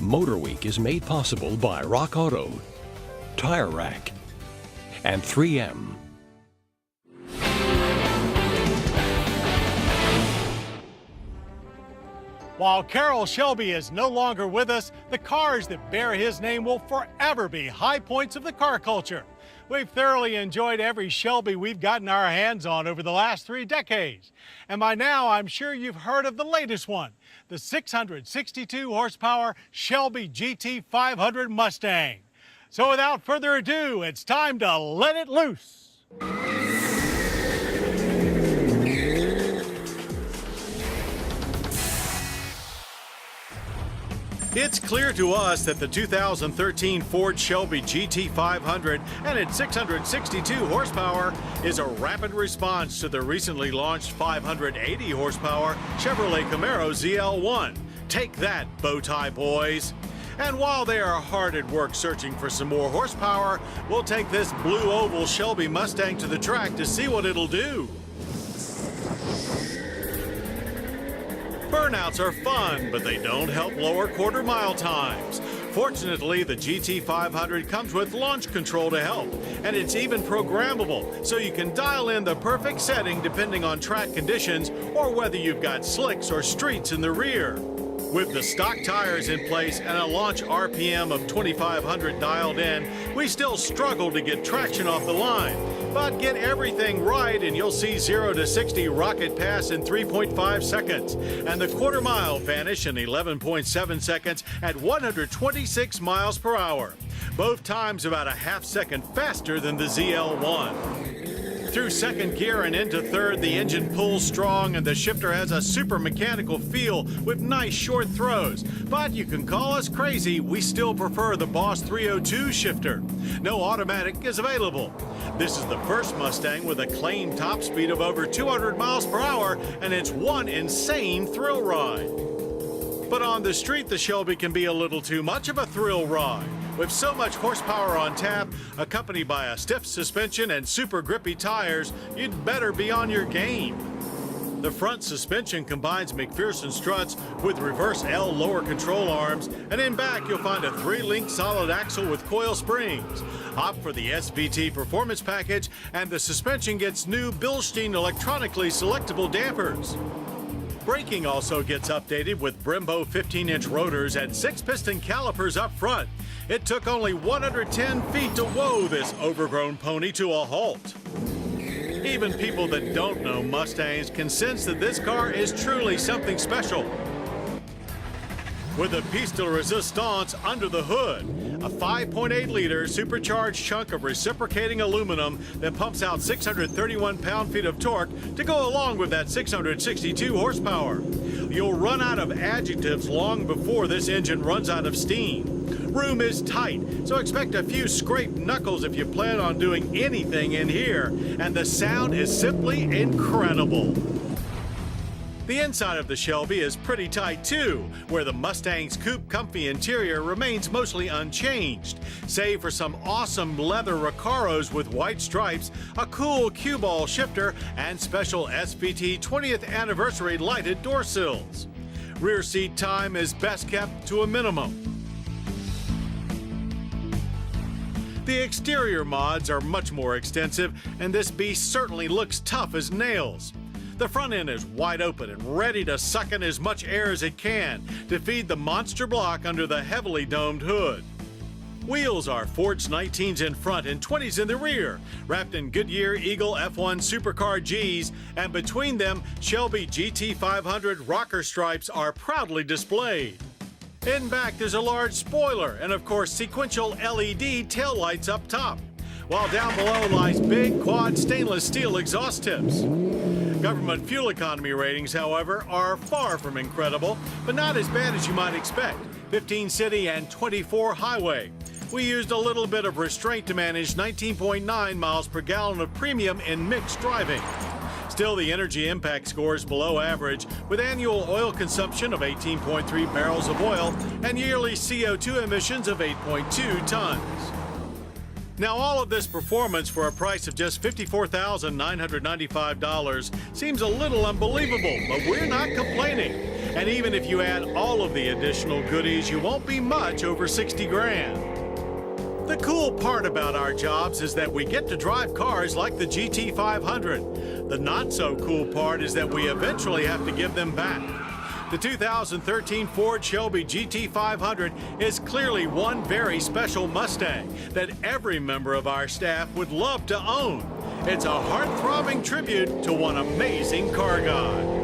Motor Week is made possible by Rock Auto, Tire Rack, and 3M. While Carroll Shelby is no longer with us, the cars that bear his name will forever be high points of the car culture. We've thoroughly enjoyed every Shelby we've gotten our hands on over the last 3 decades. And by now, I'm sure you've heard of the latest one, the 662 horsepower Shelby GT500 Mustang. So without further ado, it's time to let it loose. It's clear to us that the 2013 Ford Shelby GT500 and its 662 horsepower is a rapid response to the recently launched 580 horsepower Chevrolet Camaro ZL1. Take that, Bowtie boys. And while they are hard at work searching for some more horsepower, we'll take this blue oval Shelby Mustang to the track to see what it'll do. Burnouts are fun, but they don't help lower quarter-mile times. Fortunately, the GT500 comes with launch control to help, and it's even programmable, so you can dial in the perfect setting depending on track conditions or whether you've got slicks or streets in the rear. With the stock tires in place and a launch RPM of 2,500 dialed in, we still struggle to get traction off the line. But get everything right and you'll see 0 to 60 rocket pass in 3.5 seconds, and the quarter mile vanish in 11.7 seconds at 126 miles per hour. Both times about a half second faster than the ZL1. Through second gear and into third, the engine pulls strong and the shifter has a super mechanical feel with nice short throws. But you can call us crazy, we still prefer the Boss 302 shifter. No automatic is available. This is the first Mustang with a claimed top speed of over 200 miles per hour, and it's one insane thrill ride. But on the street, the Shelby can be a little too much of a thrill ride. With so much horsepower on tap, accompanied by a stiff suspension and super grippy tires, you'd better be on your game. The front suspension combines McPherson struts with reverse L lower control arms, and in back you'll find a 3-link solid axle with coil springs. Opt for the SVT Performance Package, and the suspension gets new Bilstein electronically selectable dampers. Braking also gets updated with Brembo 15-inch rotors and 6-piston calipers up front. It took only 110 feet to whoa this overgrown pony to a halt. Even people that don't know Mustangs can sense that this car is truly something special. With a piece de resistance under the hood, a 5.8-liter supercharged chunk of reciprocating aluminum that pumps out 631 pound-feet of torque to go along with that 662 horsepower. You'll run out of adjectives long before this engine runs out of steam. Room is tight, so expect a few scraped knuckles if you plan on doing anything in here, and the sound is simply incredible. The inside of the Shelby is pretty tight too, where the Mustang's coupe comfy interior remains mostly unchanged, save for some awesome leather Recaros with white stripes, a cool cue ball shifter, and special SVT 20th anniversary lighted door sills. Rear seat time is best kept to a minimum. The exterior mods are much more extensive, and this beast certainly looks tough as nails. The front end is wide open and ready to suck in as much air as it can to feed the monster block under the heavily domed hood. Wheels are forged 19s in front and 20s in the rear, wrapped in Goodyear Eagle F1 Supercar Gs, and between them, Shelby GT500 rocker stripes are proudly displayed. In back, there's a large spoiler and, of course, sequential LED taillights up top, while down below lies big quad stainless steel exhaust tips. Government fuel economy ratings, however, are far from incredible, but not as bad as you might expect. 15 city and 24 highway. We used a little bit of restraint to manage 19.9 miles per gallon of premium in mixed driving. Still, the energy impact score is below average, with annual oil consumption of 18.3 barrels of oil and yearly CO2 emissions of 8.2 tons. Now, all of this performance for a price of just $54,995 seems a little unbelievable, but we're not complaining. And even if you add all of the additional goodies, you won't be much over 60 grand. The cool part about our jobs is that we get to drive cars like the GT500. The not so cool part is that we eventually have to give them back. The 2013 Ford Shelby GT500 is clearly one very special Mustang that every member of our staff would love to own. It's a heart-throbbing tribute to one amazing car god.